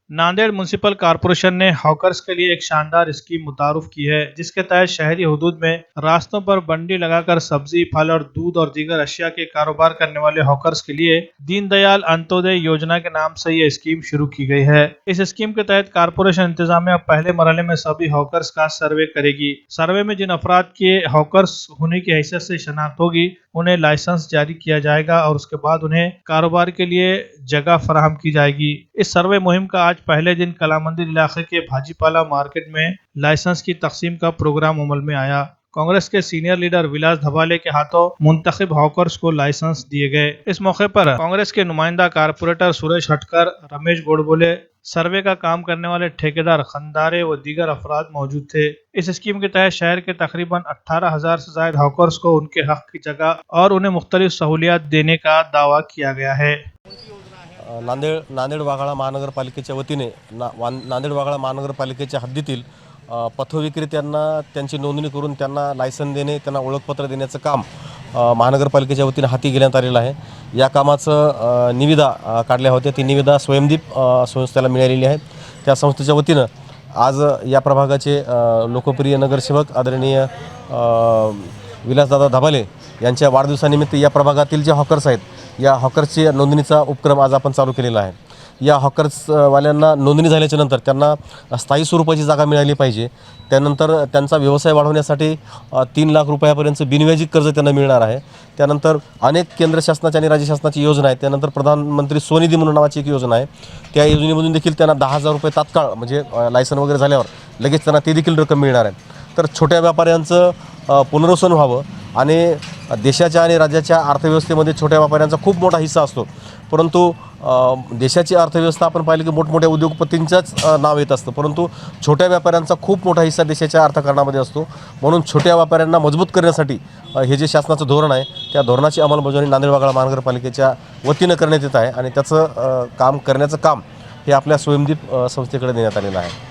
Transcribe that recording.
Nanded municipal corporation ने hawkers के लिए एक शानदार स्कीम मुतारुफ की है, जिसके तहत शहरी हुदूद में रास्तों पर बंडी लगाकर सब्जी, फल और दूध और दीगर अशिया के कारोबार करने वाले हॉकर्स के लिए दीनदयाल अंत्योदय योजना के नाम से ये स्कीम शुरू की गई है। इस स्कीम के तहत कॉरपोरेशन इंतजामिया पहले मरहले में सभी हॉकर्स का सर्वे करेगी। सर्वे में जिन अफराद के हॉकर्स होने की हैसियत से शनाख्त होगी, उन्हें लाइसेंस जारी किया जाएगा और उसके बाद उन्हें कारोबार के लिए जगह फराहम की जाएगी। इस सर्वे मुहिम का आज पहले दिन कला मंदिर इलाके के भाजीपाला मार्केट में लाइसेंस की तकसीम का प्रोग्राम अमल में आया। कांग्रेस के सीनियर लीडर विलास धबाले के हाथों मुंतखब हॉकर्स को लाइसेंस दिए गए। इस मौके पर कांग्रेस के नुमाइंदा कारपोरेटर सुरेश हटकर, रमेश गोडबोले, सर्वे का काम करने वाले ठेकेदार, खंदारे व दीगर अफराद मौजूद थे। इस स्कीम के तहत शहर के तकरीबन 18,000 से ज्यादा हॉकर्स को उनके हक की जगह और उन्हें मुख्तलिफ सहूलियात देने का दावा किया गया है। नांदेड वाघाळा महानगरपालिकेच्या वतीने नांदेड वाघाळा महानगरपालिकेच्या हद्दीतील पथविक्रेत्यांना त्यांची नोंदणी करून त्यांना लायसन देणे, त्यांना ओळखपत्र देण्याचं काम महानगरपालिकेच्या वतीने हाती घेण्यात आलेलं आहे। या कामाचं निविदा काढल्या होत्या। ती निविदा स्वयंदीप संस्थेला मिळालेली आहे। त्या संस्थेच्या वतीनं आज या प्रभागाचे लोकप्रिय नगरसेवक आदरणीय विलासदादा धबाले यांच्या वाढदिवसानिमित्त या प्रभागातील जे हॉकर्स आहेत, या हॉकर्सची नोंदणीचा उपक्रम आज आपण चालू केलेला आहे। या हॉकर्सवाल्यांना नोंदणी झाल्याच्या नंतर त्यांना स्थायी स्वरूपाची जागा मिळाली पाहिजे। त्यानंतर त्यांचा व्यवसाय वाढवण्यासाठी 3 लाख रुपयापर्यंत बिनव्याजी कर्ज त्यांना मिळणार आहे। त्यानंतर अनेक केंद्र शासनाची आणि राज्य शासनाची योजना आहेत। त्यानंतर प्रधानमंत्री स्वनिधी म्हणून नावाची एक योजना आहे। त्या योजनेमधून देखील त्यांना 10,000 रुपये तात्काळ म्हणजे लायसन वगैरे झाल्यावर लगेच त्यांना ते देखील रक्कम मिळणार आहे। तर छोट्या व्यापाऱ्यांचं पुनर्वसन व्हावं आणि देशाच्या आणि राज्याच्या अर्थव्यवस्थेमध्ये छोट्या व्यापाऱ्यांचा खूप मोठा हिस्सा असतो, परंतु देशाची अर्थव्यवस्था आपण पाहिली की मोठमोठ्या उद्योगपतींचंच नाव येत असतं, परंतु छोट्या व्यापाऱ्यांचा खूप मोठा हिस्सा देशाच्या अर्थकारणामध्ये असतो। म्हणून छोट्या व्यापाऱ्यांना मजबूत करण्यासाठी हे जे शासनाचं धोरण आहे, त्या धोरणाची अंमलबजावणी नांदेड वाघाळा महानगरपालिकेच्या वतीनं करण्यात येत आहे आणि त्याचं काम करण्याचं काम हे आपल्या स्वयंदीप संस्थेकडे देण्यात आलेलं आहे।